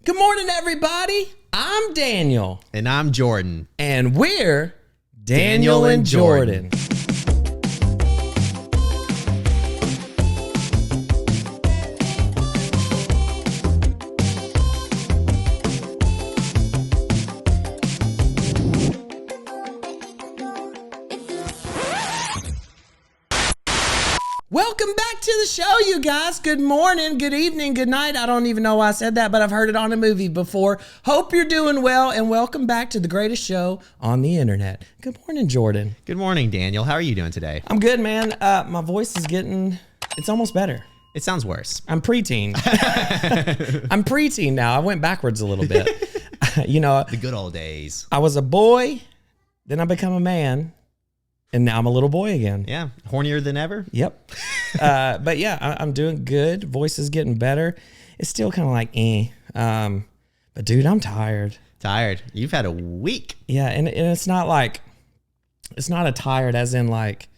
Good morning, everybody. I'm Daniel. And I'm Jordan. And we're Daniel and Jordan. Welcome back to the show, you guys. Good morning, good evening, good night. I don't even know why I said that, but I've heard it on a movie before. Hope you're doing well, and welcome back to the greatest show on the internet. Good morning, Jordan. Good morning, Daniel. How are you doing today? I'm good, man. My voice is it's almost better. It sounds worse. I'm preteen. I'm preteen now. I went backwards a little bit. The good old days. I was a boy, then I become a man. And now I'm a little boy again. Yeah, hornier than ever. Yep. But yeah, I'm doing good. Voice is getting better. It's still kind of like but dude, I'm tired. Tired. You've had a week. Yeah, and it's not a tired as in like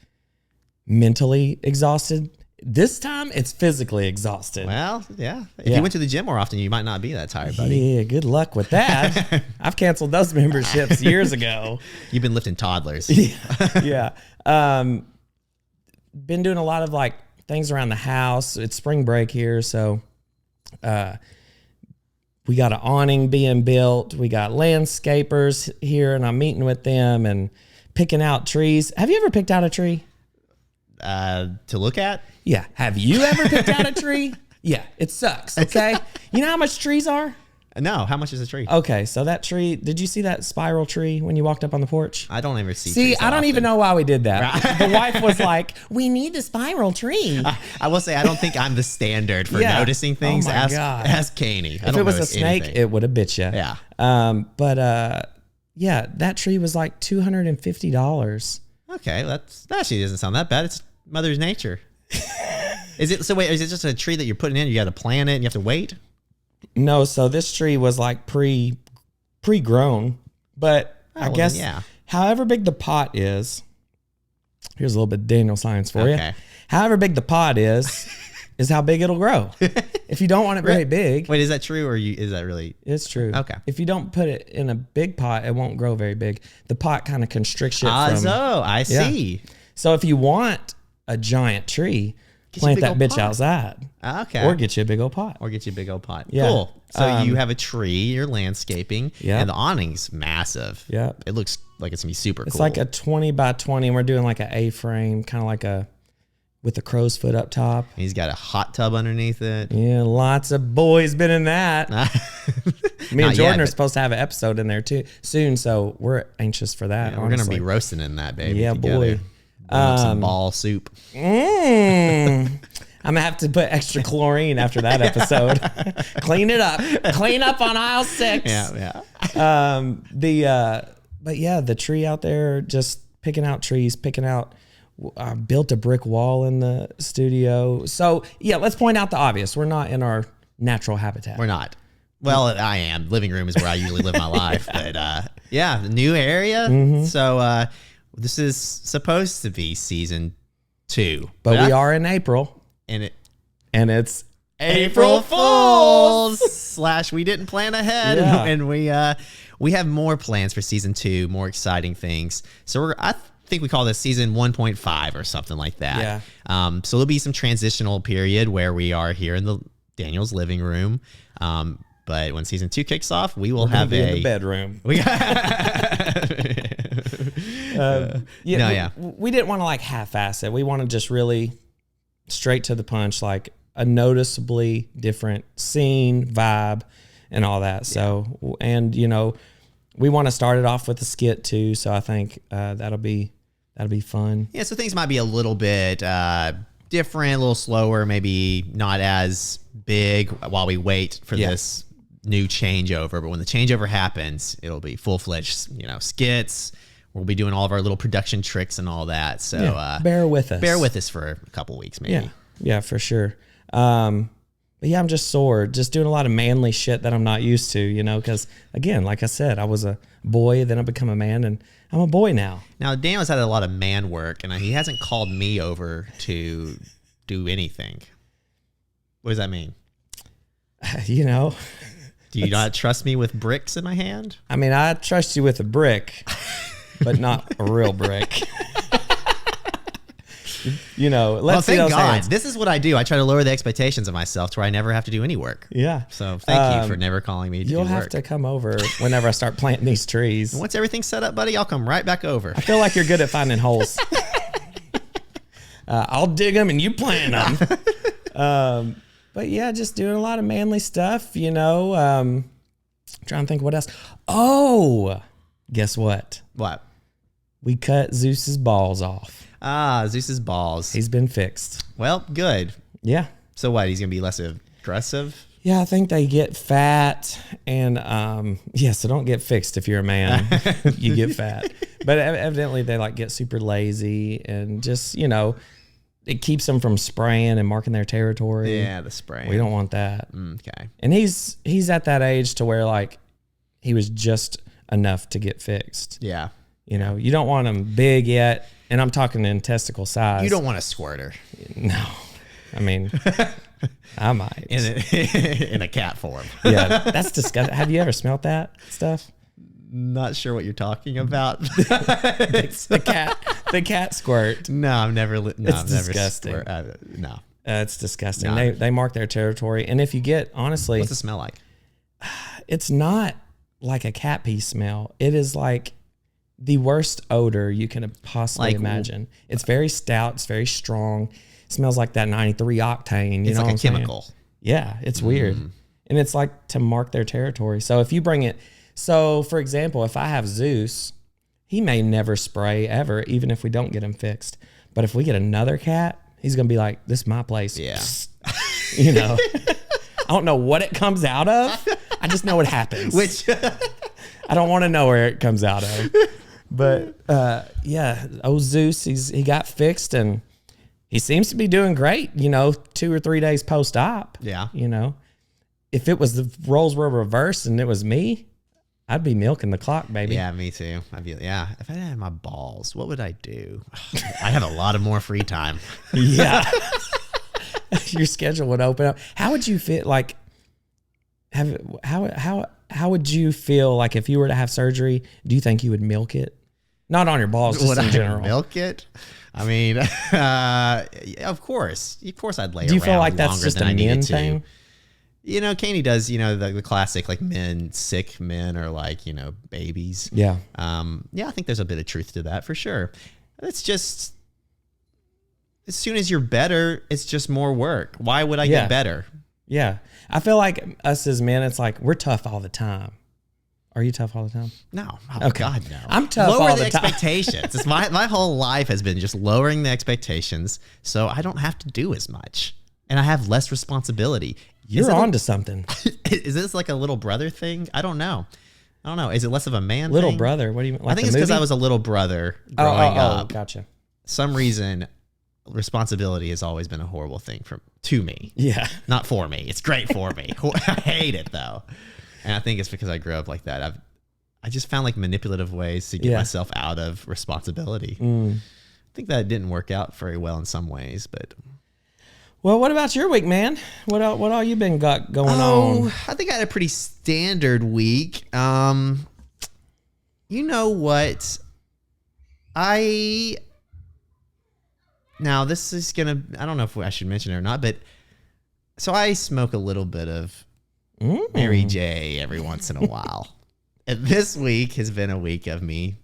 mentally exhausted. This time it's physically exhausted. Well, yeah. If you went to the gym more often, you might not be that tired, buddy. Yeah, good luck with that. I've canceled those memberships years ago. You've been lifting toddlers. Yeah. Been doing a lot of like things around the house. It's spring break here, so we got an awning being built. We got landscapers here, and I'm meeting with them and picking out trees. Have you ever picked out a tree? To look at? Yeah. Have you ever picked out a tree? Yeah, it sucks, okay? You know how much trees are? No. How much is a tree? Okay, so that tree, did you see that spiral tree when you walked up on the porch? I don't ever see See, trees I don't often. even know why we did that. The wife was like, we need the spiral tree. I will say, I don't think I'm the standard for noticing things. Oh my God. Ask Caney. If it was a snake, it would have bit you. Yeah. Yeah, that tree was like $250. Okay, that actually doesn't sound that bad. It's Mother's Nature. Is it just a tree that you're putting in? You got to plant it and you have to wait? No, so this tree was like pre-grown, but I guess however big the pot is, here's a little bit of Daniel science for you. However big the pot is how big it'll grow. If you don't want it very big. Wait, is that true or is that really? It's true. Okay. If you don't put it in a big pot, it won't grow very big. The pot kind of constricts it I see. So if you want a giant tree, plant that bitch outside. Okay. Or get you a big old pot. Yeah. Cool. So you have a tree, you're landscaping, and the awning's massive. Yeah. It looks like it's going to be super cool. It's like a 20 by 20, and we're doing like an A-frame, kind of like with a crow's foot up top. He's got a hot tub underneath it. Yeah, lots of boys been in that. Me and Jordan are supposed to have an episode in there too soon, so we're anxious for that. Yeah, we're going to be roasting in that, baby. Yeah, together. boy. Some ball soup. I'm going to have to put extra chlorine after that episode. Clean it up. Clean up on aisle 6. Yeah. But yeah, the tree out there, just picking out trees, I built a brick wall in the studio. So yeah, let's point out the obvious. We're not in our natural habitat. We're not. Well, I am. Living room is where I usually live my life. But the new area. Mm-hmm. So this is supposed to be season 2. But we are in April. And it's April Fools / we didn't plan ahead. Yeah. And we have more plans for season 2, more exciting things. So I think we call this season 1.5 or something like that. Yeah. So there'll be some transitional period where we are here in Daniel's living room. But when season 2 kicks off, we will have in the bedroom. We didn't want to like half-ass it. We want to just really straight to the punch, like a noticeably different scene, vibe, and all that. So, and we want to start it off with a skit too. So I think that'll be fun. Yeah. So things might be a little bit different, a little slower, maybe not as big while we wait for this new changeover. But when the changeover happens, it'll be full-fledged, skits. We'll be doing all of our little production tricks and all that. So bear with us. Bear with us for a couple weeks, maybe. Yeah, for sure. But yeah, I'm just sore, just doing a lot of manly shit that I'm not used to, because again, like I said, I was a boy, then I become a man, and I'm a boy now. Now, Daniel's had a lot of man work, and he hasn't called me over to do anything. What does that mean? Do you not trust me with bricks in my hand? I mean, I trust you with a brick, but not a real brick. Let's see thank those God. hands. This is what I do. I try to lower the expectations of myself to where I never have to do any work. Yeah. So thank you for never calling me to You'll do have work. to come over whenever I start planting these trees. Once everything's set up, buddy, I'll come right back over. I feel like you're good at finding holes. I'll dig them and you plant them. But yeah, just doing a lot of manly stuff, trying to think what else. Oh, guess what? What? We cut Zeus's balls off. Zeus's balls. He's been fixed. Well, good. Yeah. So what? He's going to be less aggressive? Yeah, I think they get fat and, so don't get fixed if you're a man. You get fat. But evidently they get super lazy and just, it keeps them from spraying and marking their territory. Yeah, the spraying. We don't want that. Okay. And he's at that age to where he was just enough to get fixed. Yeah. You don't want him big yet. And I'm talking in testicle size. You don't want a squirter. No. I mean, I might. In a cat form. Yeah, that's disgusting. Have you ever smelled that stuff? Not sure what you're talking about. It's the cat squirt. No, I've never. It's disgusting. No. It's disgusting. No. They mark their territory. And if you get, honestly. What's it smell like? It's not like a cat pee smell. It is like the worst odor you can possibly imagine. It's very stout. It's very strong. It smells like that 93 octane. It's know like what a I'm chemical. saying? Yeah, it's weird. And it's like to mark their territory. So if you bring it, for example, if I have Zeus, he may never spray ever, even if we don't get him fixed. But if we get another cat, he's going to be like, this is my place. Yeah. I don't know what it comes out of. I just know it happens. I don't want to know where it comes out of. But Zeus, he got fixed and he seems to be doing great, 2 or 3 days post-op. Yeah. If it was the roles were reversed and it was me, I'd be milking the clock, baby. Yeah, me too. If I didn't have my balls, what would I do? I have a lot of more free time. Yeah. Your schedule would open up. How would you feel how would you feel if you were to have surgery? Do you think you would milk it? Not on your balls, just in general. Milk it? I mean, of course. Of course I'd lay around. Do you feel like that's just a men thing? Katie does, the classic, sick men are babies. Yeah. I think there's a bit of truth to that for sure. It's just, as soon as you're better, it's just more work. Why would I get better? Yeah. I feel like us as men, it's we're tough all the time. Are you tough all the time? No. Oh, okay. God, no. I'm tough Lower all the the time. expectations. It's my whole life has been just lowering the expectations so I don't have to do as much. And I have less responsibility. You're on to something. Is this like a little brother thing? I don't know. Is it less of a man little thing? brother? What do you mean? I think it's because I was a little brother growing up. Gotcha. Some reason, responsibility has always been a horrible thing to me. Yeah. Not for me. It's great for me. I hate it though. And I think it's because I grew up like that. I just found manipulative ways to get myself out of responsibility. I think that didn't work out very well in some ways, but. Well, what about your week, man? What all you been got going on? I think I had a pretty standard week. You know what? Now this is I don't know if I should mention it or not, but so I smoke a little bit of Mary J every once in a while. And this week has been a week of me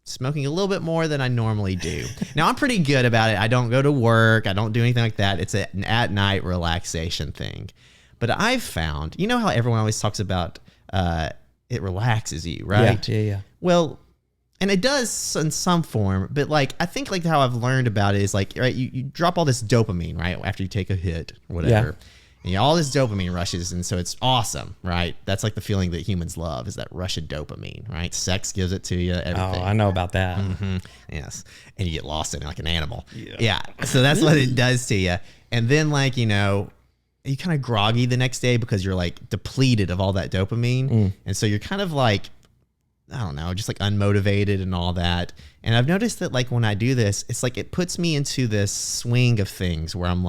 smoking a little bit more than I normally do. Now, I'm pretty good about it. I don't go to work. I don't do anything like that. It's an at-night relaxation thing. But I've found, how everyone always talks about it relaxes you, right? Yeah. Well, and it does in some form, but I think how I've learned about it is right, you drop all this dopamine, right, after you take a hit or whatever. Yeah. And all this dopamine rushes, and so it's awesome, right? That's the feeling that humans love, is that rush of dopamine, right? Sex gives it to you, everything. Oh, I know about that. Mm-hmm. Yes. And you get lost in it like an animal. Yeah. So that's what it does to you. And then, you kind of groggy the next day because you're, depleted of all that dopamine. And so you're kind of I don't know, just unmotivated and all that. And I've noticed that, when I do this, it's it puts me into this swing of things where I'm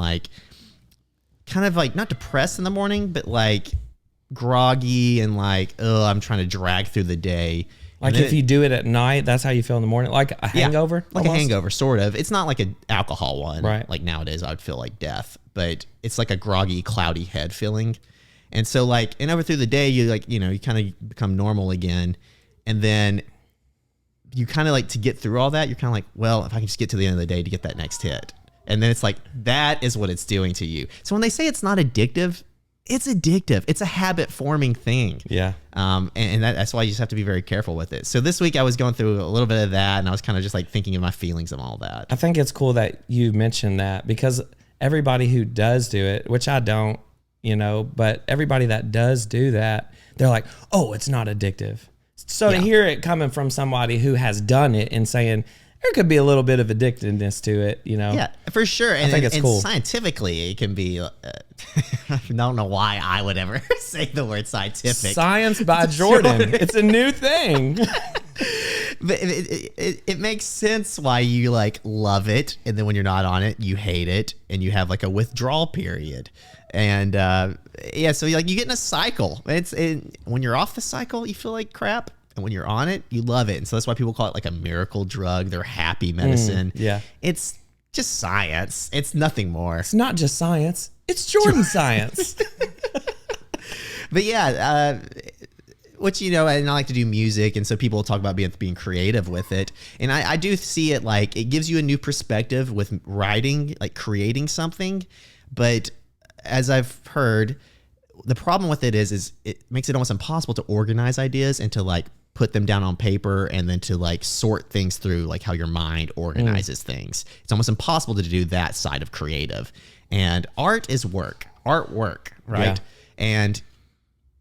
kind of not depressed in the morning, but groggy and like, oh, I'm trying to drag through the day. Like if you do it at night, that's how you feel in the morning, like a hangover. Like almost? A hangover, sort of. It's not like an alcohol one, right? Like nowadays, I would feel like death, but it's like a groggy, cloudy head feeling. And so like, and over through the day, you like, you kind of become normal again, and then you kind of like to get through all that. You're kind of like, well, if I can just get to the end of the day to get that next hit, and then it's like that is what it's doing to you. So when they say it's not addictive, it's addictive. It's a habit forming thing. Yeah. And that's why you just have to be very careful with it. So this week I was going through a little bit of that, and I was kind of just like thinking of my feelings and all that. I think it's cool that you mentioned that, because everybody who does do it, which I don't, but everybody that does do that, they're like, oh, it's not addictive. So to hear it coming from somebody who has done it and saying, there could be a little bit of addictiveness to it, Yeah, for sure. And I think it's cool. Scientifically, it can be. I don't know why I would ever say the word scientific. Science by Jordan. It's a new thing. But it makes sense why you like love it, and then when you're not on it, you hate it, and you have like a withdrawal period. And so you get in a cycle. When you're off the cycle, you feel like crap. And when you're on it, you love it. And so that's why people call it like a miracle drug. They're happy medicine. Yeah. It's just science. It's nothing more. It's not just science. It's Jordan science. But which, and I like to do music. And so people talk about being creative with it. And I do see it like it gives you a new perspective with writing, like creating something. But as I've heard, the problem with it is it makes it almost impossible to organize ideas and to like put them down on paper and then to like sort things through, like how your mind organizes things. It's almost impossible to do that side of creative. And art is artwork, right? Yeah. And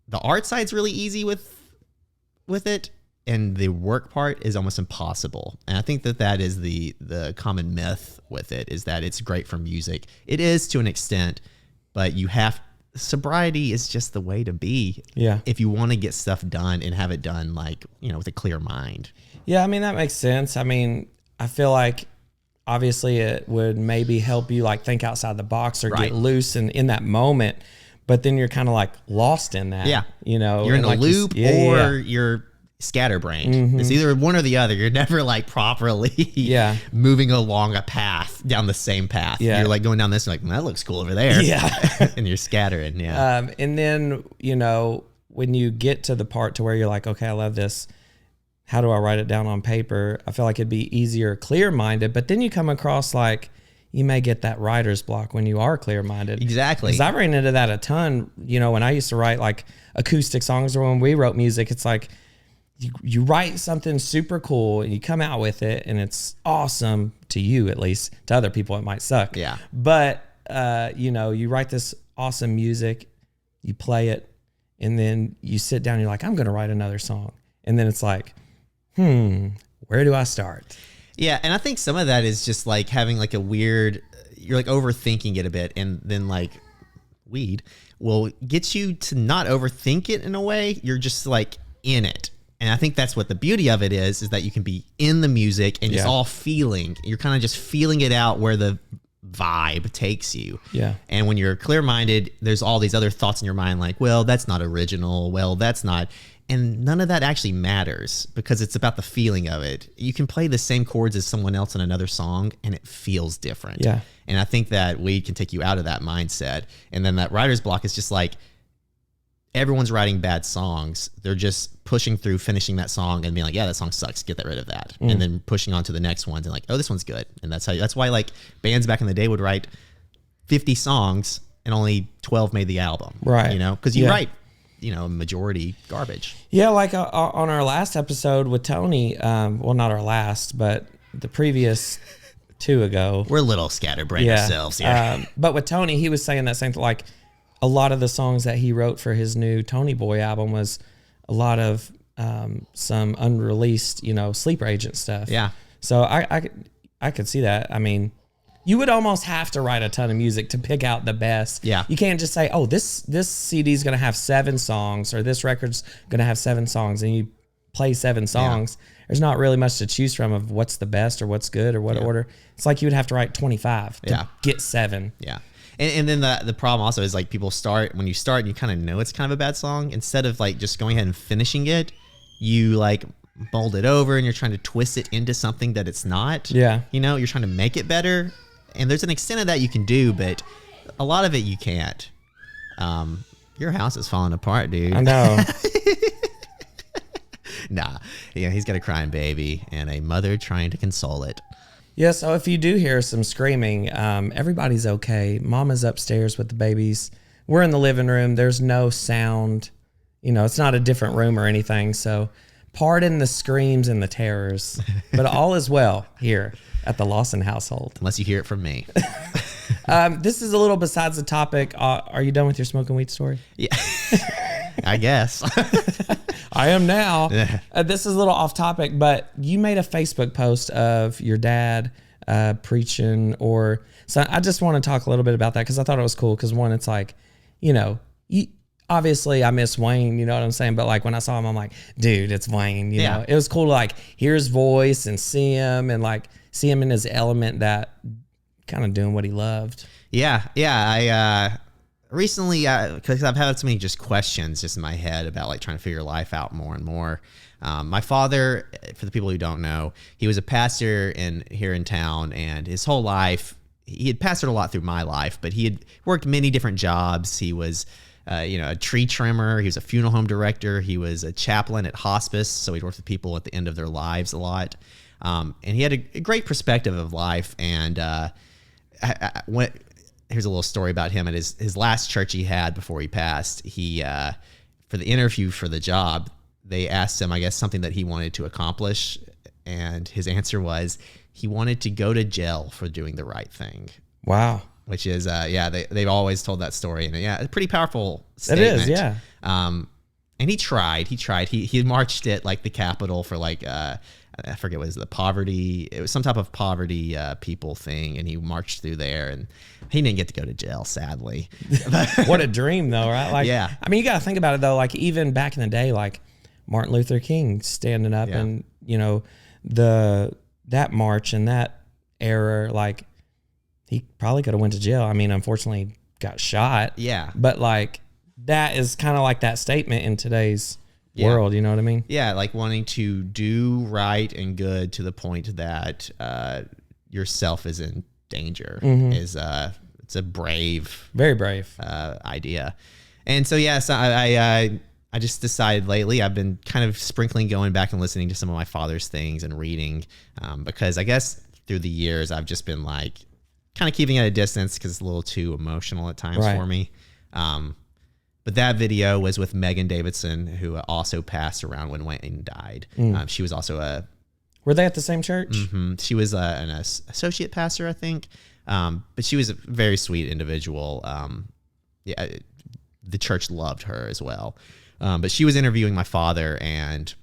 the art side's really easy with it, and the work part is almost impossible. And I think that is the common myth with it, is that it's great for music. It is to an extent, but sobriety is just the way to be. Yeah. If you want to get stuff done and have it done like, with a clear mind. Yeah. I mean, that makes sense. I mean, I feel like obviously it would maybe help you like think outside the box or get loose in that moment, but then you're kind of like lost in that. Yeah. You're in a like loop you're scatterbrained. Mm-hmm. It's either one or the other. You're never like properly moving along a path down the same path. Yeah. You're like going down this and like, that looks cool over there. Yeah. And you're scattering. Yeah. And then, when you get to the part to where you're like, okay, I love this. How do I write it down on paper? I feel like it'd be easier, clear-minded, but then you come across like, you may get that writer's block when you are clear-minded. Exactly. Because I ran into that a ton, when I used to write like acoustic songs, or when we wrote music, it's like, you write something super cool and you come out with it and it's awesome to you, at least. To other people, it might suck. Yeah. But, you write this awesome music, you play it, and then you sit down and you're like, I'm going to write another song. And then it's like, where do I start? Yeah. And I think some of that is just like having like you're like overthinking it a bit. And then like weed will get you to not overthink it in a way. You're just like in it. And I think that's what the beauty of it is that you can be in the music and just all feeling. You're kind of just feeling it out where the vibe takes you. Yeah. And when you're clear-minded, there's all these other thoughts in your mind like, well, that's not original. Well, that's not. And none of that actually matters because it's about the feeling of it. You can play the same chords as someone else in another song and it feels different. Yeah. And I think that weed can take you out of that mindset. And then that writer's block is just like, everyone's writing bad songs. They're just pushing through, finishing that song and being like, yeah, that song sucks. Get rid of that. And then pushing on to the next ones and like, oh, this one's good. And that's why like bands back in the day would write 50 songs and only 12 made the album. Right. Because you write, majority garbage. Yeah. Like on our last episode with Tony, well, not our last, but the previous 2 ago. We're a little scatterbrained ourselves here. But with Tony, he was saying that same thing, like, a lot of the songs that he wrote for his new Tony Boy album was a lot of some unreleased, sleeper agent stuff. Yeah. So I could see that. I mean, you would almost have to write a ton of music to pick out the best. Yeah. You can't just say, oh, this CD is going to have 7 songs or this record's going to have 7 songs and you play 7 songs. Yeah. There's not really much to choose from of what's the best or what's good or what order. It's like you would have to write 25 to get 7. Yeah. And then the problem also is like people start, when you start and you kind of know it's kind of a bad song, instead of like just going ahead and finishing it, you like mold it over and you're trying to twist it into something that it's not. Yeah. You know, you're trying to make it better. And there's an extent of that you can do, but a lot of it you can't. Your house is falling apart, dude. I know. Nah. Yeah, he's got a crying baby and a mother trying to console it. Yeah, so if you do hear some screaming, everybody's okay. Mama's upstairs with the babies. We're in the living room. There's no sound. You know, it's not a different room or anything. So pardon the screams and the terrors. But all is well here at the Lawson household. Unless you hear it from me. This is a little besides the topic. Are you done with your smoking weed story? Yeah. I guess. I am now. Yeah. This is a little off topic, but you made a Facebook post of your dad preaching, so I just want to talk a little bit about that because I thought it was cool. Because one, it's like, you know, obviously I miss Wayne, you know what I'm saying? But like when I saw him, I'm like, dude, it's Wayne. You know, it was cool to like hear his voice and see him and like see him in his element, that kind of doing what he loved. Yeah. I recently, because I've had so many just questions just in my head about like trying to figure life out more and more. My father, for the people who don't know, he was a pastor here in town, and his whole life, he had pastored a lot through my life, but he had worked many different jobs. He was, a tree trimmer. He was a funeral home director. He was a chaplain at hospice, so he worked with people at the end of their lives a lot. And he had a great perspective of life. And here's a little story about him at his last church he had before he passed. He, for the interview for the job, they asked him, I guess, something that he wanted to accomplish. And his answer was he wanted to go to jail for doing the right thing. Wow. Which is, they've always told that story. And it's a pretty powerful statement. It is, yeah. And he tried. He marched at like the Capitol for like, I forget what it was, it was some type of poverty people thing, and he marched through there, and he didn't get to go to jail, sadly. What a dream, though, right? Like, yeah. I mean, you got to think about it, though. Like, even back in the day, like Martin Luther King standing up, and you know, that march and that era, like he probably could have went to jail. I mean, unfortunately, got shot. Yeah, but like that is kind of like that statement in today's world, you know what I mean? Yeah, like wanting to do right and good to the point that yourself is in danger is it's a very brave idea. And so yes, I just decided lately I've been kind of going back and listening to some of my father's things and reading because I guess through the years I've just been like kind of keeping at a distance because it's a little too emotional at times for me. But that video was with Megan Davidson, who also passed around when Wayne died. She was also Were they at the same church? Mm-hmm. She was an associate pastor, I think. But she was a very sweet individual. The church loved her as well. But she was interviewing my father, and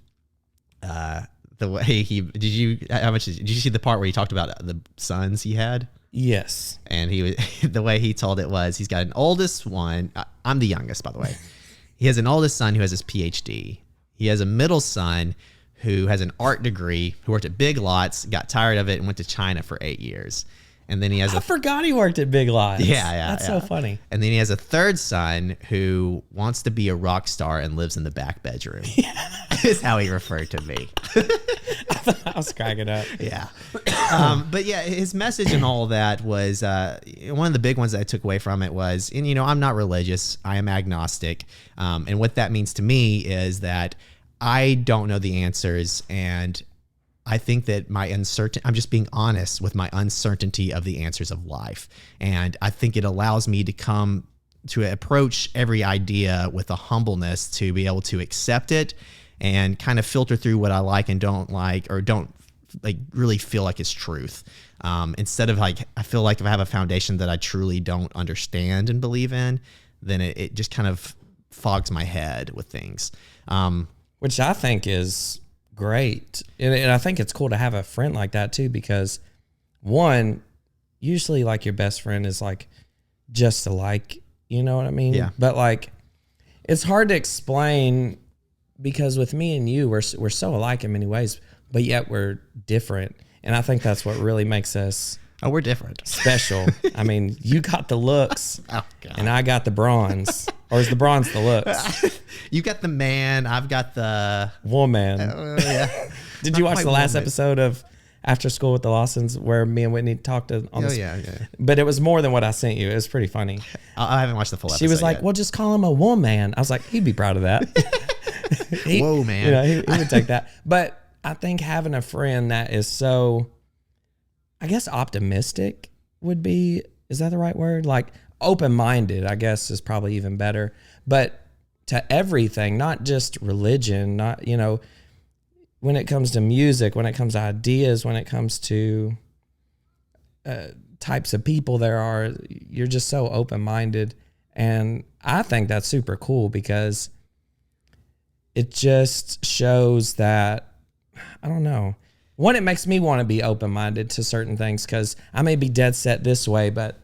the way did you see the part where he talked about the sons he had? Yes. And the way he told it was he's got an oldest one. I'm the youngest, by the way. He has an oldest son who has his PhD. He has a middle son who has an art degree, who worked at Big Lots, got tired of it, and went to China for 8 years. And then he has I forgot he worked at Big Lots. Yeah. That's so funny. And then he has a third son who wants to be a rock star and lives in the back bedroom. Yeah. Is how he referred to me. I was cracking up. Yeah. But yeah, his message and all of that was, one of the big ones that I took away from it was, and I'm not religious, I am agnostic. And what that means to me is that I don't know the answers, and I think that I'm just being honest with my uncertainty of the answers of life. And I think it allows me to approach every idea with a humbleness to be able to accept it and kind of filter through what I like and don't like, or don't like really feel like it's truth. Instead of like, I feel like if I have a foundation that I truly don't understand and believe in, then it just kind of fogs my head with things. Which I think is great. And I think it's cool to have a friend like that too, because one, usually like your best friend is like just alike, you know what I mean? Yeah. But like, it's hard to explain because with me and you, we're so alike in many ways, but yet we're different. And I think that's what really makes us Oh, we're different. Special. I mean, you got the looks, and I got the bronze. Or is the bronze the looks? You got the man. I've got the woman. Yeah. Did you watch the last episode of After School with the Lawsons where me and Whitney talked on this? Yeah. But it was more than what I sent you. It was pretty funny. I haven't watched the full episode. She was like, yet. "Well, just call him a woman." I was like, "He'd be proud of that." Whoa, man. You know, he would take that. But I think having a friend that is so, I guess, optimistic would be, is that the right word? Like open-minded, I guess, is probably even better. But to everything, not just religion, not, you know, when it comes to music, when it comes to ideas, when it comes to types of people there are, you're just so open-minded. And I think that's super cool because it just shows that, I don't know. One, it makes me want to be open-minded to certain things because I may be dead set this way, but,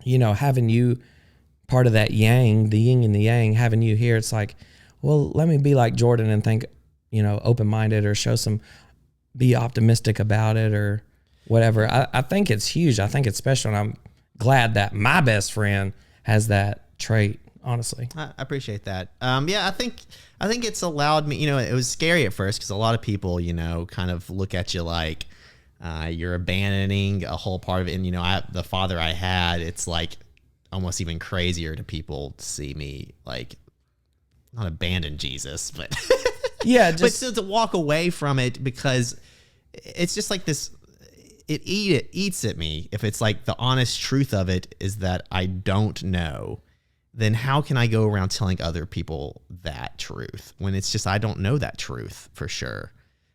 you know, having you part of that yang, the yin and the yang, having you here, it's like, well, let me be like Jordan and think, you know, open-minded or be optimistic about it or whatever. I think it's huge. I think it's special. And I'm glad that my best friend has that trait, honestly. I appreciate that. Yeah, I think it's allowed me, you know, it was scary at first because a lot of people, you know, kind of look at you like you're abandoning a whole part of it. And, you know, the father I had, it's like almost even crazier to people to see me like not abandon Jesus, but yeah, but still to walk away from it because it's just like this. It eats at me if it's like the honest truth of it is that I don't know. Then how can I go around telling other people that truth when it's just I don't know that truth for sure.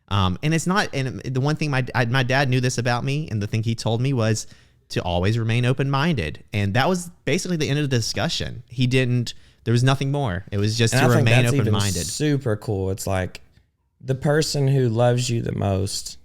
And it's not. And the one thing my dad knew this about me, and the thing he told me was to always remain open-minded, and that was basically the end of the discussion. He didn't. There was nothing more. It was just to remain open-minded. Super cool. It's like the person who loves you the most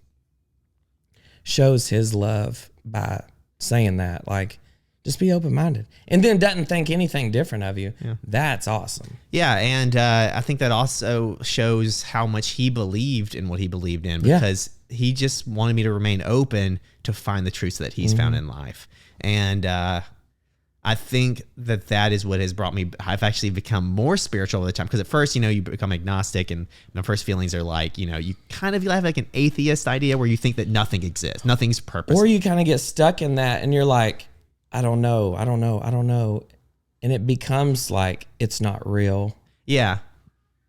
shows his love by saying that, like, just be open-minded, and then doesn't think anything different of you. Yeah. That's awesome. Yeah, and I think that also shows how much he believed in what he believed in because he just wanted me to remain open to find the truths that he's found in life. And I think that is what has brought me. I've actually become more spiritual over the time because at first, you know, you become agnostic, and my first feelings are like, you know, you kind of have like an atheist idea where you think that nothing exists, nothing's purpose, or you kind of get stuck in that, and you're like, I don't know, and it becomes like it's not real. Yeah,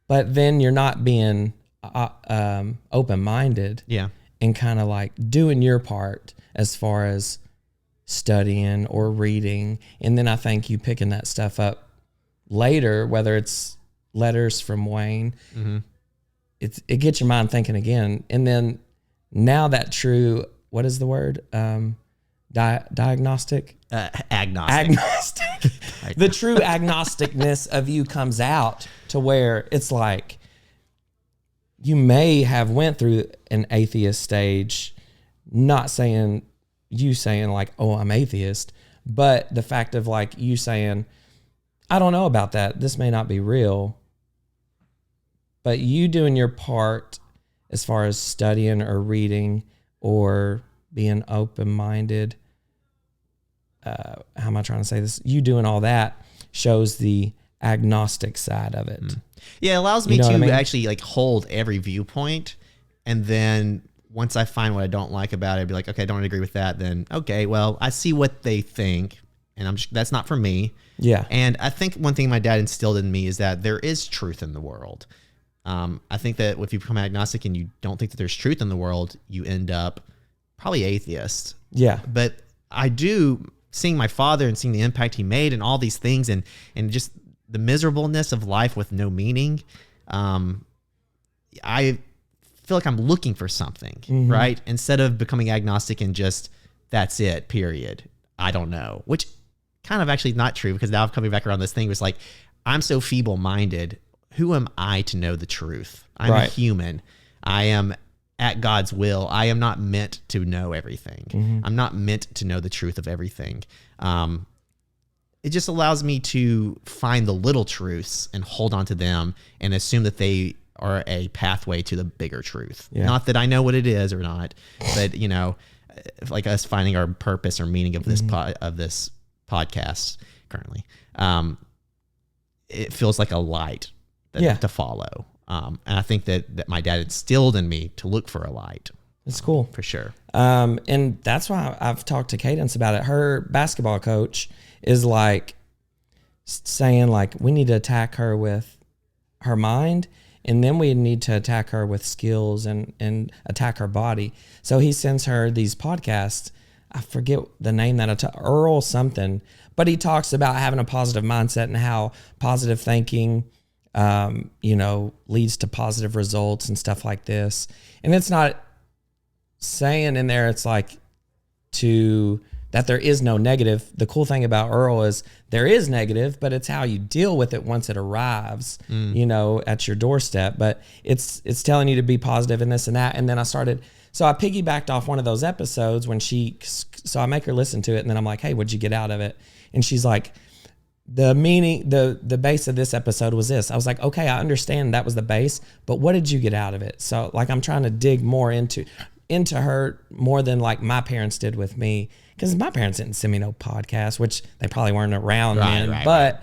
but then you're not being open-minded. Yeah, and kind of like doing your part as far as studying or reading. And then I think you picking that stuff up later, whether it's letters from Wayne, it gets your mind thinking again. And then now that true, what is the word? Diagnostic? Agnostic. The true agnosticness of you comes out to where it's like, you may have went through an atheist stage, not saying like, oh, I'm atheist, but the fact of like you saying, I don't know about that. This may not be real, but you doing your part as far as studying or reading or being open-minded. How am I trying to say this? You doing all that shows the agnostic side of it. Yeah, it allows me to actually like hold every viewpoint, and then once I find what I don't like about it, I'd be like, okay, I don't agree with that. Then, okay, well, I see what they think, and that's not for me. Yeah. And I think one thing my dad instilled in me is that there is truth in the world. I think that if you become agnostic and you don't think that there's truth in the world, you end up probably atheist. Yeah. But I do, seeing my father and seeing the impact he made and all these things and just the miserableness of life with no meaning, I feel like I'm looking for something, right? Instead of becoming agnostic and just, that's it, period. I don't know, which kind of actually not true because now I'm coming back around this thing. It was like, I'm so feeble-minded. Who am I to know the truth? I'm a human. I am at God's will. I am not meant to know everything. I'm not meant to know the truth of everything. It just allows me to find the little truths and hold on to them and assume that they are a pathway to the bigger truth. Yeah. Not that I know what it is or not, but you know, like us finding our purpose or meaning of this this podcast currently. It feels like a light to follow. And I think that my dad instilled in me to look for a light. It's cool. For sure. And that's why I've talked to Cadence about it. Her basketball coach is like saying like, we need to attack her with her mind, and then we need to attack her with skills and attack her body. So he sends her these podcasts. I forget the name that Earl something, but he talks about having a positive mindset and how positive thinking, leads to positive results and stuff like this. And it's not saying in there, it's like that there is no negative. The cool thing about Earl is there is negative, but it's how you deal with it once it arrives, at your doorstep. But it's telling you to be positive in this and that. And then I piggybacked off one of those episodes so I make her listen to it, and then I'm like, hey, what'd you get out of it? And she's like, the meaning, the base of this episode was this. I was like, okay, I understand that was the base, but what did you get out of it? So like, I'm trying to dig more into her more than like my parents did with me. Because my parents didn't send me no podcast, which they probably weren't around then. But,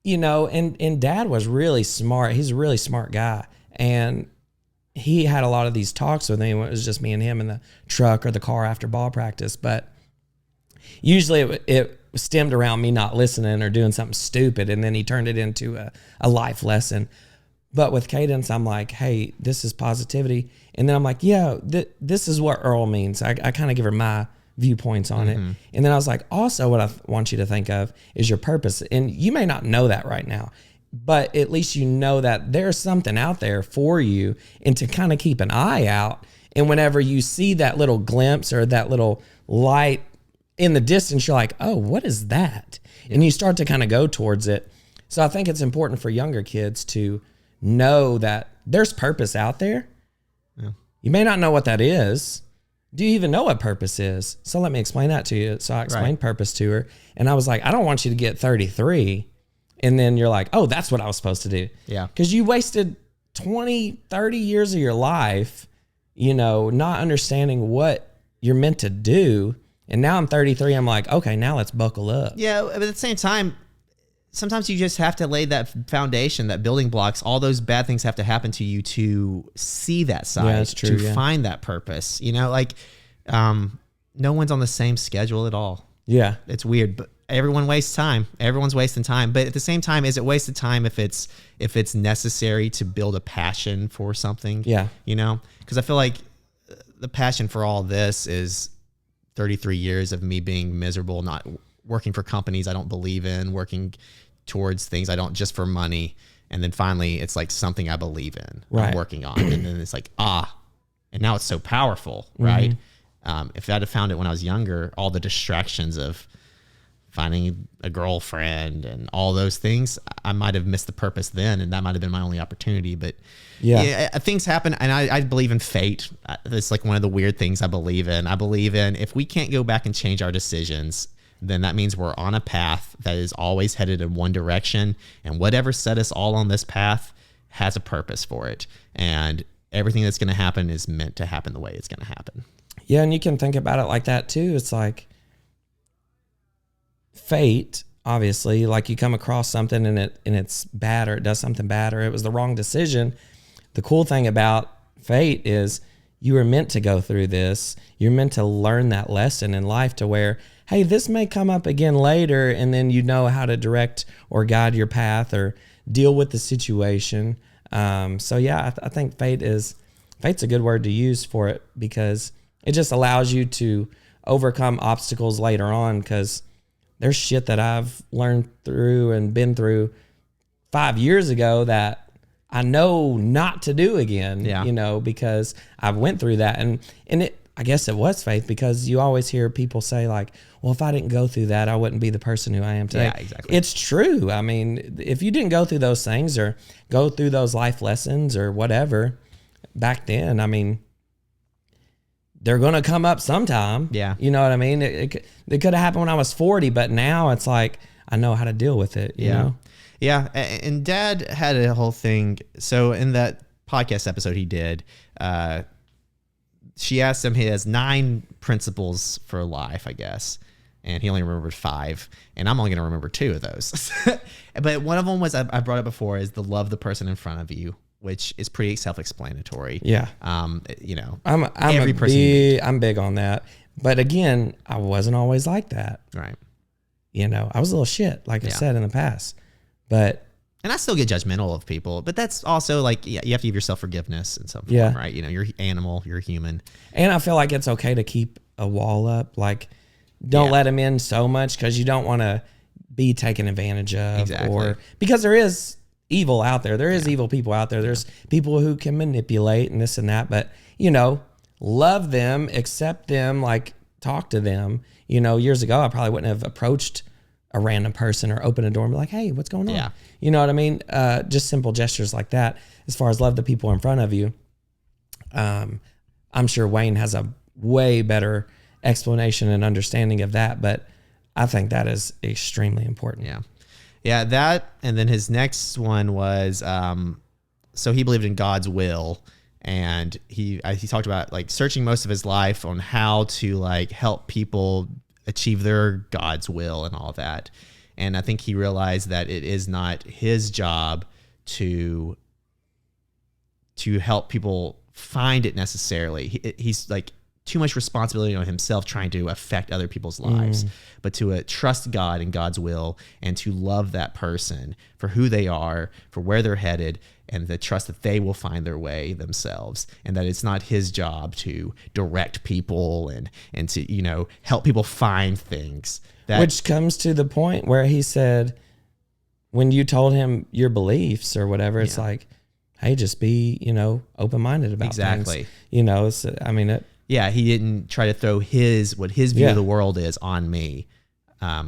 and Dad was really smart. He's a really smart guy. And he had a lot of these talks with me when it was just me and him in the truck or the car after ball practice. But usually it stemmed around me not listening or doing something stupid. And then he turned it into a life lesson. But with Cadence, I'm like, hey, this is positivity. And then I'm like, yeah, this is what Earl means. I kind of give her my viewpoints on it. And then I was like, also what I want you to think of is your purpose. And you may not know that right now, but at least you know that there's something out there for you, and to kind of keep an eye out. And whenever you see that little glimpse or that little light in the distance, you're like, oh, what is that? And you start to kind of go towards it. So I think it's important for younger kids to know that there's purpose out there. Yeah. You may not know what that is. Do you even know what purpose is? So let me explain that to you. So I explained purpose to her, and I was like, I don't want you to get 33 and then you're like, oh, that's what I was supposed to do. Yeah. Because you wasted 20, 30 years of your life, not understanding what you're meant to do. And now I'm 33. I'm like, okay, now let's buckle up. Yeah. But at the same time, sometimes you just have to lay that foundation, that building blocks. All those bad things have to happen to you to see that side, to find that purpose. No one's on the same schedule at all. Yeah. It's weird, but everyone wastes time. Everyone's wasting time. But at the same time, is it wasted time if it's necessary to build a passion for something? Yeah. Because I feel like the passion for all this is 33 years of me being miserable, not working for companies I don't believe in, working towards things I don't, just for money. And then finally it's like something I believe in, I'm working on. And then it's like, and now it's so powerful. Right. If I'd have found it when I was younger, all the distractions of finding a girlfriend and all those things, I might've missed the purpose then. And that might've been my only opportunity, but things happen. And I believe in fate. It's like one of the weird things I believe in. I believe in, if we can't go back and change our decisions, then that means we're on a path that is always headed in one direction. And whatever set us all on this path has a purpose for it. And everything that's going to happen is meant to happen the way it's going to happen. Yeah. And you can think about it like that too. It's like fate, obviously, like you come across something and it's bad, or it does something bad, or it was the wrong decision. The cool thing about fate is you were meant to go through this. You're meant to learn that lesson in life, to where, hey, this may come up again later, and then you know how to direct or guide your path or deal with the situation. So yeah, I think fate's a good word to use for it, because it just allows you to overcome obstacles later on. Because there's shit that I've learned through and been through 5 years ago that I know not to do again, because I've went through that. And I guess it was faith, because you always hear people say like, well, if I didn't go through that, I wouldn't be the person who I am today. Yeah, exactly. It's true. I mean, if you didn't go through those things or go through those life lessons or whatever back then, I mean, they're going to come up sometime. Yeah. You know what I mean? It could have happened when I was 40, but now it's like, I know how to deal with it, you know? Yeah. And Dad had a whole thing. So in that podcast episode he did, she asked him, he has 9 principles for life, I guess. And he only remembered 5. And I'm only going to remember 2 of those. But one of them was, I brought it before, is to love the person in front of you, which is pretty self-explanatory. Yeah. I'm big on that. But again, I wasn't always like that. Right. I was a little shit, like I said in the past. But and I still get judgmental of people, but that's also like, you have to give yourself forgiveness in some form, right? You're animal, you're human. And I feel like it's okay to keep a wall up. Like, don't let them in so much because you don't want to be taken advantage of. Exactly. Or because there is evil out there. There is evil people out there. There's people who can manipulate and this and that. But, love them, accept them, like talk to them. Years ago, I probably wouldn't have approached a random person or open a door and be like, hey, what's going on? Yeah. You know what I mean? Just simple gestures like that. As far as love the people in front of you, I'm sure Wayne has a way better explanation and understanding of that, but I think that is extremely important. Yeah, that, and then his next one was, so he believed in God's will, and he talked about like searching most of his life on how to like help people achieve their God's will and all that. And I think he realized that it is not his job to help people find it necessarily. He's like too much responsibility on himself trying to affect other people's lives, but to trust God and God's will and to love that person for who they are, for where they're headed, and the trust that they will find their way themselves, and that it's not his job to direct people and to, help people find things. Which comes to the point where he said, when you told him your beliefs or whatever, it's like, hey, just be, open-minded about things. Exactly. He didn't try to throw what his view of the world is on me.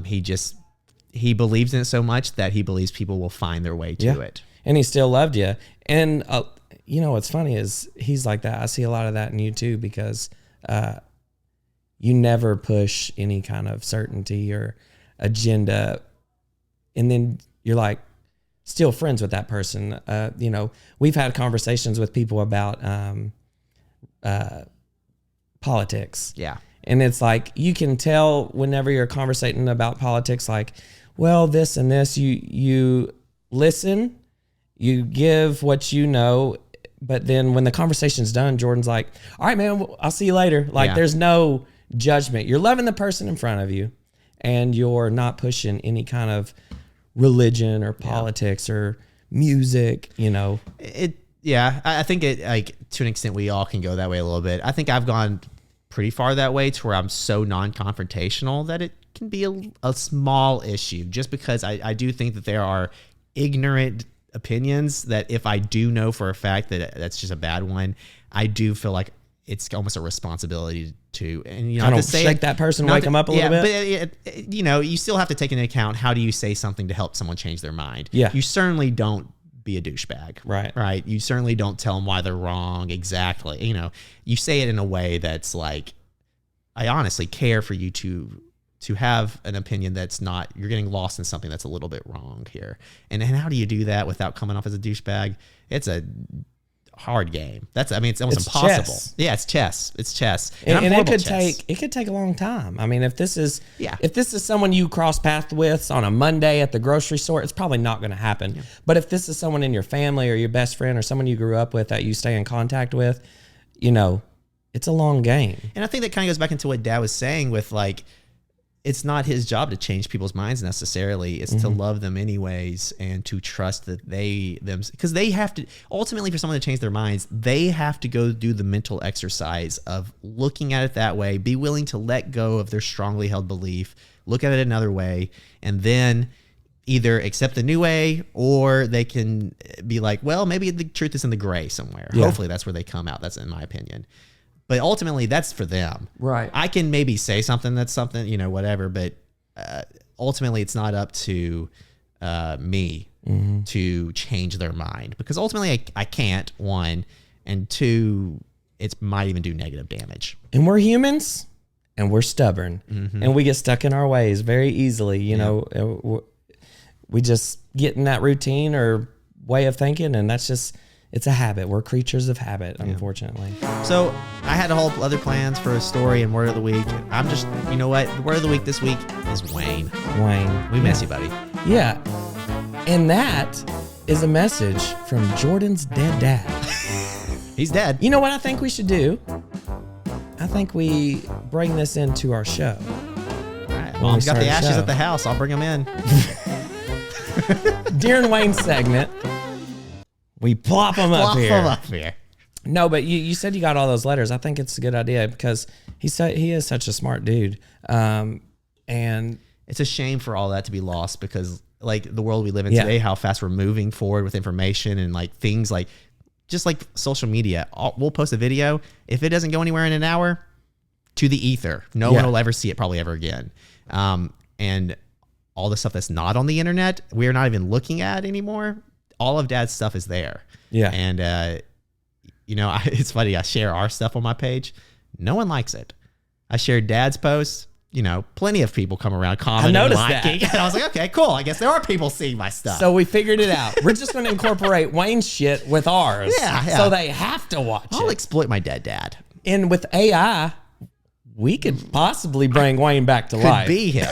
He believes in it so much that he believes people will find their way to it. And he still loved you. And, what's funny is he's like that. I see a lot of that in you too, because you never push any kind of certainty or agenda. And then you're like still friends with that person. We've had conversations with people about politics. Yeah. And it's like, you can tell whenever you're conversating about politics, like, well, this and this, you listen, you give what you know, but then when the conversation's done, Jordan's like, all right, man, I'll see you later. Like, there's no judgment. You're loving the person in front of you, and you're not pushing any kind of religion or politics or music, I think it, like, to an extent, we all can go that way a little bit. I think I've gone pretty far that way to where I'm so non-confrontational that it can be a small issue, just because I do think that there are ignorant opinions that if I do know for a fact that that's just a bad one, I do feel like it's almost a responsibility to, and kind of shake that person, wake them up a little bit. But you still have to take into account, how do you say something to help someone change their mind? Yeah. You certainly don't be a douchebag. Right. You certainly don't tell them why they're wrong. Exactly. You say it in a way that's like, I honestly care for you to have an opinion that's not, you're getting lost in something that's a little bit wrong here. And how do you do that without coming off as a douchebag? It's a hard game. It's almost impossible. Chess. Yeah, it's chess. And it could take a long time. I mean, if this is someone you cross paths with on a Monday at the grocery store, it's probably not going to happen. Yeah. But if this is someone in your family or your best friend or someone you grew up with that you stay in contact with, it's a long game. And I think that kind of goes back into what Dad was saying with, like, it's not his job to change people's minds necessarily. It's to love them anyways, and to trust that because they have to, ultimately, for someone to change their minds, they have to go do the mental exercise of looking at it that way, be willing to let go of their strongly held belief, look at it another way, and then either accept the new way, or they can be like, well, maybe the truth is in the gray somewhere. Yeah. Hopefully that's where they come out. That's in my opinion. But ultimately, that's for them. Right. I can maybe say something that's something, whatever, but ultimately it's not up to me to change their mind. Because ultimately I can't, one, and two, it might even do negative damage. And we're humans, and we're stubborn, and we get stuck in our ways very easily. We just get in that routine or way of thinking, and that's just, it's a habit. We're creatures of habit, unfortunately. So I had a whole other plans for a story and word of the week. I'm just, you know what? The word of the week this week is Wayne. Wayne. We miss you, buddy. Yeah. And that is a message from Jordan's dead dad. He's dead. You know what I think we should do? I think we bring this into our show. All right. Mom's got the ashes at the house. I'll bring them in. During Wayne's segment, we plop them up here. Plop them up here. No, but you said you got all those letters. I think it's a good idea because he is such a smart dude. And it's a shame for all that to be lost because like the world we live in today, how fast we're moving forward with information and like things like just like social media. We'll post a video. If it doesn't go anywhere in an hour, to the ether. No one will ever see it probably ever again. And all the stuff that's not on the internet, we're not even looking at anymore. All of Dad's stuff is there. Yeah. And, you know, it's funny. I share our stuff on my page. No one likes it. I shared Dad's posts. You know, plenty of people come around commenting, liking. And I was like, okay, cool. I guess there are people seeing my stuff. So we figured it out. We're just going to incorporate Wayne's shit with ours. Yeah. So they have to watch it. I'll exploit my dead dad. And with AI, we could possibly bring Wayne back to life. Could be him.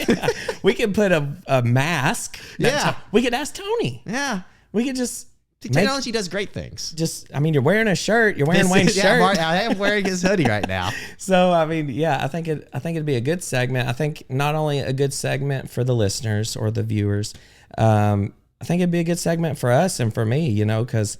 Yeah. We could put a mask. We could ask Tony. Yeah. We could just... Technology does great things. I mean, you're wearing a shirt. You're wearing Wayne's shirt. I am wearing his hoodie right now. So, I mean, yeah, I think it'd be a good segment. I think not only a good segment for the listeners or the viewers, I think it'd be a good segment for us and for me, you know, because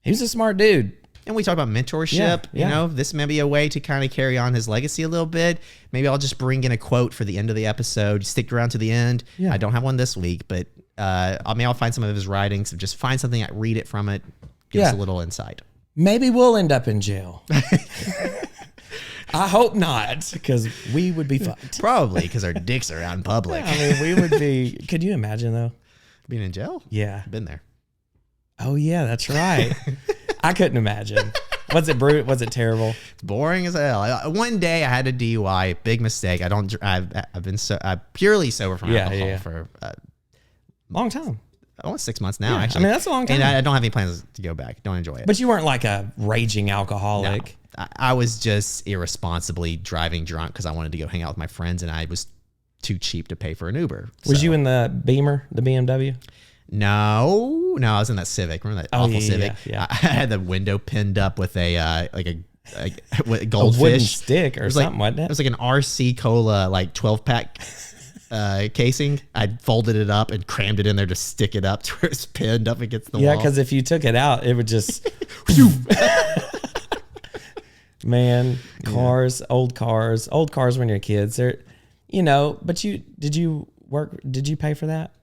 he's a smart dude. And we talk about mentorship. You know, this may be a way to kind of carry on his legacy a little bit. Maybe I'll just bring in a quote for the end of the episode. Stick around to the end. Yeah. I don't have one this week, but I'll find some of his writings. Just find something, read it from it, give us a little insight. Maybe we'll end up in jail. I hope not, because we would be fucked. Probably, because our dicks are out in public. I mean, we would be. Could you imagine, though? Being in jail? Yeah. Been there. Oh, yeah, that's right. I couldn't imagine. Was it brutal? Was it terrible? It's boring as hell. One day I had a DUI, big mistake. I've been purely sober from alcohol for long time. Almost 6 months now, actually. I mean, that's a long time. And I don't have any plans to go back. Don't enjoy it. But you weren't like a raging alcoholic. No, I was just irresponsibly driving drunk because I wanted to go hang out with my friends, and I was too cheap to pay for an Uber. Was you in the Beamer, the BMW? No, I was in that Civic. Remember that awful Civic? Yeah. I had the window pinned up with a goldfish. A wooden stick or something, wasn't it? It was like an RC Cola 12-pack casing. I folded it up and crammed it in there to stick it up to where it's pinned up against the wall. Yeah, because if you took it out, it would just... Man, old cars when you're kids. They're, you know, but did you pay for that?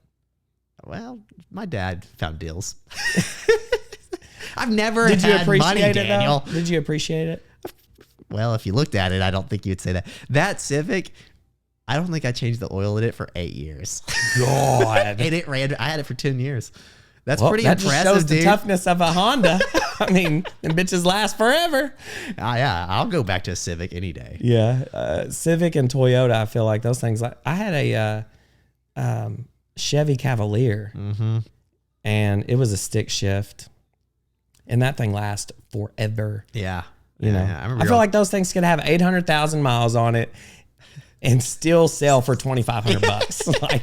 Well, my dad found deals. I've never Did you had appreciate money, it, Daniel. Though? Did you appreciate it? Well, if you looked at it, I don't think you'd say that. That Civic, I don't think I changed the oil in it for 8 years. God. And it ran. I had it for 10 years. That's pretty impressive, just shows dude. The toughness of a Honda. I mean, them bitches last forever. Yeah, I'll go back to a Civic any day. Yeah, Civic and Toyota, I feel like those things. I had a Chevy Cavalier, and it was a stick shift, and that thing lasts forever. Yeah, you know. Yeah, I feel like those things could have 800,000 miles on it and still sell for $2,500. Like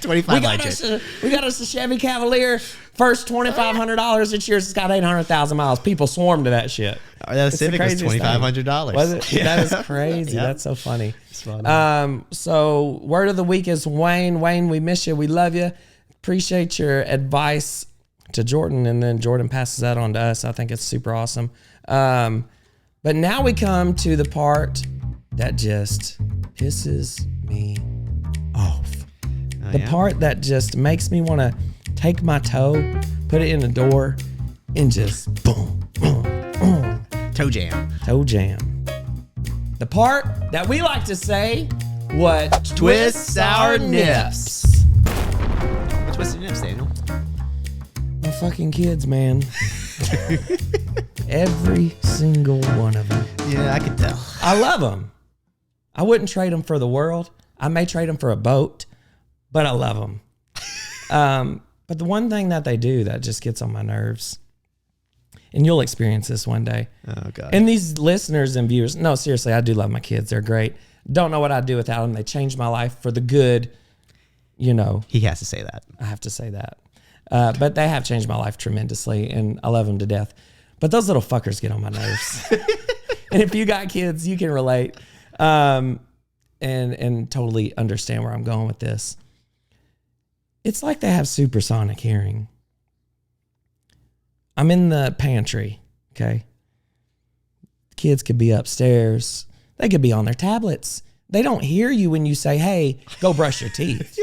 $2,500. We got us a Chevy Cavalier. First $2,500 this year. It's got 800,000 miles. People swarmed to that shit. That Civic was $2,500. Was it? Yeah. That is crazy. Yep. That's so funny. It's funny. So word of the week is Wayne. Wayne, we miss you. We love you. Appreciate your advice to Jordan, and then Jordan passes that on to us. I think it's super awesome. But now we come to the part that just pisses me off. The part that just makes me want to take my toe, put it in the door, and just boom, boom, boom. Toe jam. Toe jam. The part that we like to say, what twists our nips. What twists your nips, Daniel? My fucking kids, man. Every single one of them. Yeah, I can tell. I love them. I wouldn't trade them for the world. I may trade them for a boat, but I love them. But the one thing that they do that just gets on my nerves and you'll experience this one day. Oh, God. And these listeners and viewers, no, seriously, I do love my kids. They're great. Don't know what I'd do without them. They changed my life for the good. You know, He has to say that. I have to say that. But they have changed my life tremendously, and I love them to death. But those little fuckers get on my nerves. And if you got kids, you can relate and totally understand where I'm going with this. It's like they have supersonic hearing. I'm in the pantry, okay? Kids could be upstairs. They could be on their tablets. They don't hear you when you say, hey, go brush your teeth.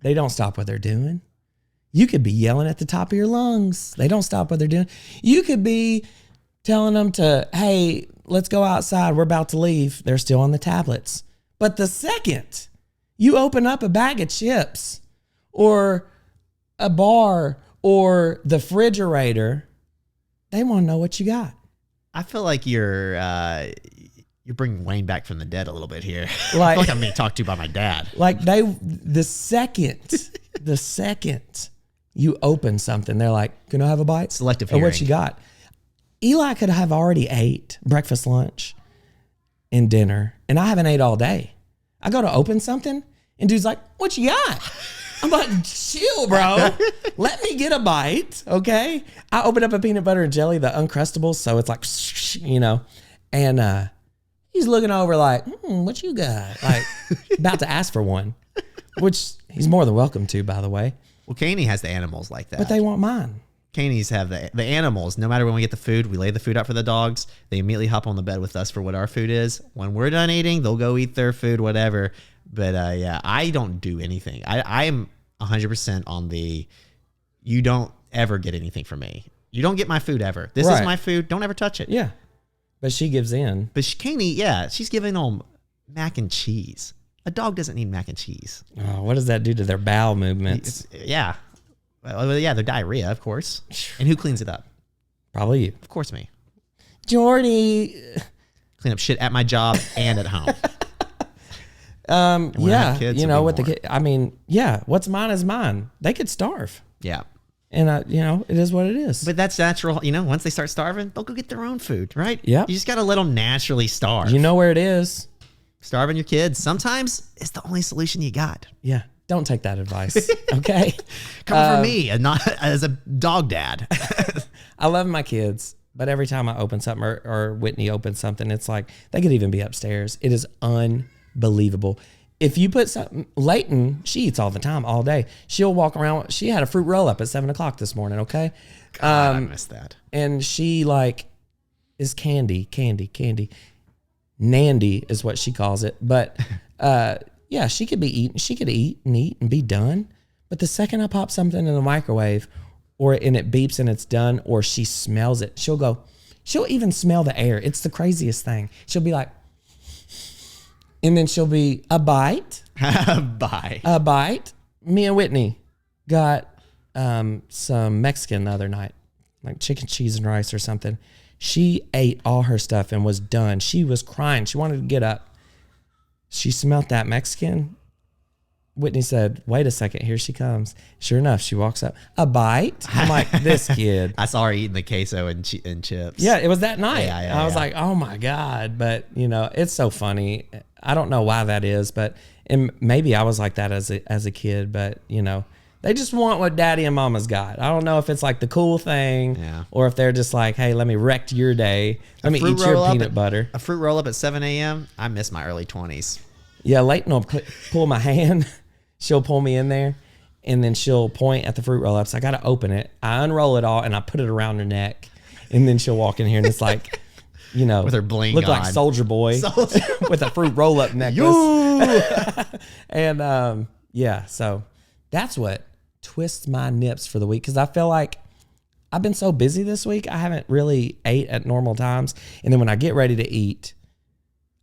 They don't stop what they're doing. You could be yelling at the top of your lungs. They don't stop what they're doing. You could be telling them to, hey, let's go outside. We're about to leave. They're still on the tablets. But the second you open up a bag of chips or a bar or the refrigerator, they want to know what you got. I feel like you're bringing Wayne back from the dead a little bit here. I Like, feel like I'm being talked to by my dad. like the second you open something, they're like, can I have a bite? Selective Or hearing. what you got? Eli could have already ate breakfast, lunch, and dinner, and I haven't ate all day. I go to open something, and dude's like, what you got? I'm like, chill, bro. Let me get a bite, okay? I open up a peanut butter and jelly, the Uncrustables, so it's like, you know, and he's looking over like, what you got? Like, about to ask for one, which he's more than welcome to, by the way. Well, Caney has the animals like that. But they want mine. Caneys have the animals. No matter when we get the food, we lay the food out for the dogs. They immediately hop on the bed with us for what our food is. When we're done eating, they'll go eat their food, whatever. But yeah, I don't do anything. I am 100% on the, you don't ever get anything from me. You don't get my food ever. This is my food. Don't ever touch it. Yeah. But she gives in. But Caney, yeah, she's giving them mac and cheese. A dog doesn't need mac and cheese. Oh, what does that do to their bowel movements? Yeah. Well, yeah, their diarrhea, of course. And who cleans it up? Probably you. Of course me. Jordy. Clean up shit at my job and at home. Yeah, kids, you know, with more. the kid, I mean, yeah, what's mine is mine. They could starve. Yeah. And, you know, it is what it is. But that's natural. You know, once they start starving, they'll go get their own food, right? Yep. You just got to let them naturally starve. You know where it is. Starving your kids sometimes is the only solution you got. Yeah. Don't take that advice. Okay. Come from me, and not as a dog dad. I love my kids, but every time I open something or Whitney opens something, it's like they could even be upstairs. It is unbelievable. If you put something, Leighton, she eats all the time, all day. She'll walk around. She had a fruit roll up at 7:00 this morning. Okay. God, I missed that. And she like is candy. Nandy is what she calls it. But yeah, she could be eating. She could eat and be done. But the second I pop something in the microwave and it beeps and it's done, or she smells it, she'll even smell the air. It's the craziest thing. She'll be like, and then she'll be a bite. Bye. A bite. Me and Whitney got some Mexican the other night, like chicken, cheese, and rice or something. She ate all her stuff and was done. She was crying. She wanted to get up. She smelt that Mexican. Whitney said, wait a second, here she comes. Sure enough, she walks up. A bite? I'm like, this kid. I saw her eating the queso and chips. Yeah, it was that night. Yeah, I was like, oh my God. But, you know, it's so funny. I don't know why that is, but maybe I was like that as a kid, but, you know, they just want what daddy and mama's got. I don't know if it's like the cool thing or if they're just like, hey, let me wreck your day. Let me eat your peanut butter. A fruit roll up at 7 a.m. I miss my early 20s. Yeah, Leighton will pull my hand. She'll pull me in there, and then she'll point at the fruit roll-ups. I got to open it. I unroll it all, and I put it around her neck, and then she'll walk in here, and it's like, you know, with her bling look on. like Soldier Boy with a fruit roll-up necklace. And yeah, so that's what twists my nips for the week, because I feel like I've been so busy this week. I haven't really ate at normal times, and then when I get ready to eat,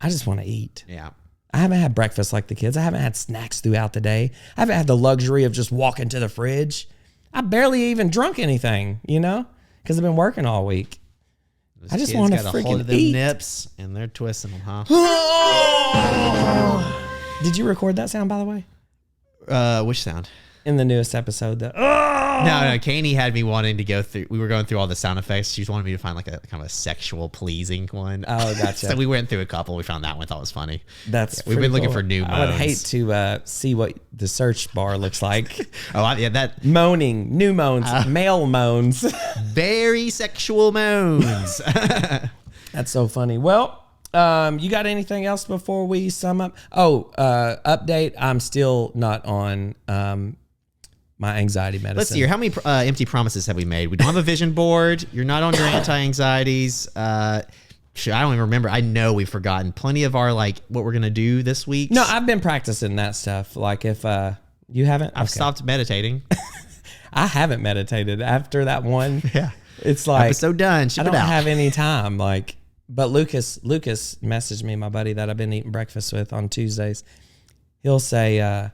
I just want to eat. Yeah. I haven't had breakfast like the kids. I haven't had snacks throughout the day. I haven't had the luxury of just walking to the fridge. I barely even drunk anything, you know, because I've been working all week. Those I just kids want to got a hold freaking of them eat. nips, and they're twisting them, huh? Did you record that sound, by the way? Which sound? in the newest episode. No, Kanye had me wanting to go through. We were going through all the sound effects. She just wanted me to find like a kind of a sexual pleasing one. Oh, gotcha. So we went through a couple. We found that one. Thought was funny. That's we've been looking cool. for new moans. I would hate to see what the search bar looks like. That moaning, new moans, male moans, very sexual moans. That's so funny. Well, you got anything else before we sum up? Update. I'm still not on my anxiety medicine. Let's see here. How many empty promises have we made? We don't have a vision board. You're not on your anti-anxieties. I don't even remember. I know we've forgotten plenty of our what we're gonna do this week. No, I've been practicing that stuff. Like if you haven't, I've stopped meditating. I haven't meditated after that one. Yeah, it's like episode done. I don't have any time. But Lucas messaged me, my buddy that I've been eating breakfast with on Tuesdays. He'll say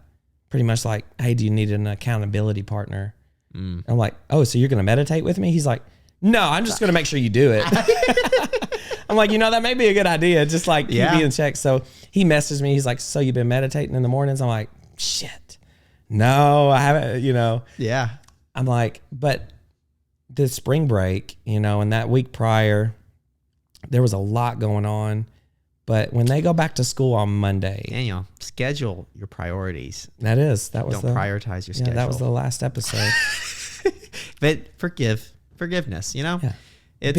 pretty much like, "Hey, do you need an accountability partner?" I'm like, "Oh, so you're going to meditate with me?" He's like, "No, I'm just going to make sure you do it." I'm like, that may be a good idea. Just keep me in check. So he messaged me. He's like, "So you've been meditating in the mornings?" I'm like, "Shit, no, I haven't." Yeah. I'm like, but the spring break, and that week prior, there was a lot going on. But when they go back to school on Monday, Daniel, schedule your priorities. That was Don't prioritize your schedule. That was the last episode. But forgiveness. Yeah. It's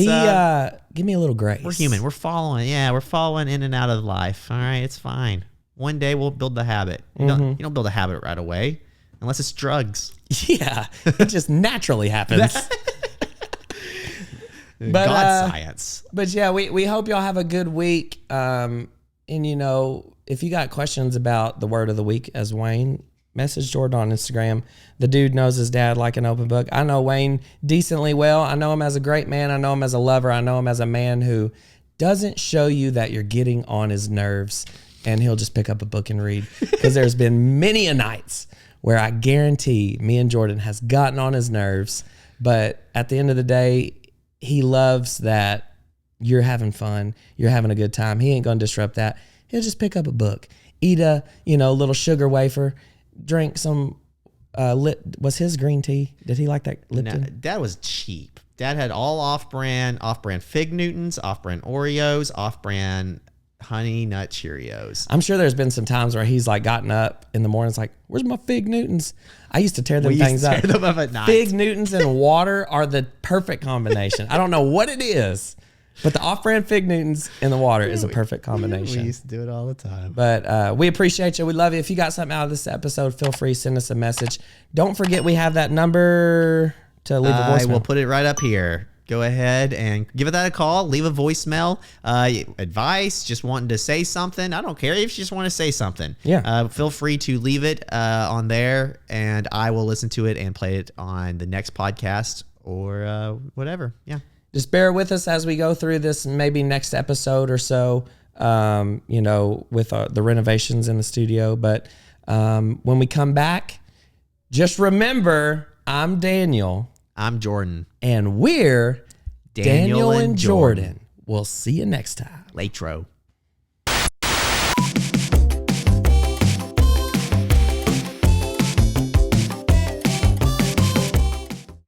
Give me a little grace. We're human. We're falling in and out of life. All right, it's fine. One day we'll build the habit. You don't build a habit right away unless it's drugs. Yeah, it just naturally happens. But, God science. But yeah, we hope y'all have a good week. And if you got questions about the word of the week as Wayne, message Jordan on Instagram. The dude knows his dad like an open book. I know Wayne decently well. I know him as a great man. I know him as a lover. I know him as a man who doesn't show you that you're getting on his nerves, and he'll just pick up a book and read. Because there's been many a nights where I guarantee me and Jordan has gotten on his nerves, but at the end of the day, he loves that you're having fun, you're having a good time. He ain't going to disrupt that. He'll just pick up a book, eat a little sugar wafer, drink some was his green tea? Did he like that Lipton? No, Dad was cheap. Dad had all off-brand Fig Newtons, off-brand Oreos, off-brand Honey Nut Cheerios. I'm sure there's been some times where he's gotten up in the mornings "Where's my Fig Newtons?" I used to tear them things up. Tear them up at night. Fig Newtons and water are the perfect combination. I don't know what it is, but the off-brand Fig Newtons and the water is a perfect combination. We used to do it all the time. But we appreciate you. We love you. If you got something out of this episode, feel free, send us a message. Don't forget we have that number to leave a voicemail. I will put it right up here. Go ahead and give that a call. Leave a voicemail. Advice, just wanting to say something. I don't care if you just want to say something. Yeah. Feel free to leave it on there, and I will listen to it and play it on the next podcast or whatever. Yeah. Just bear with us as we go through this, maybe next episode or so, with the renovations in the studio. But when we come back, just remember, I'm Daniel. I'm Jordan. And we're Daniel and Jordan. We'll see you next time. Latro.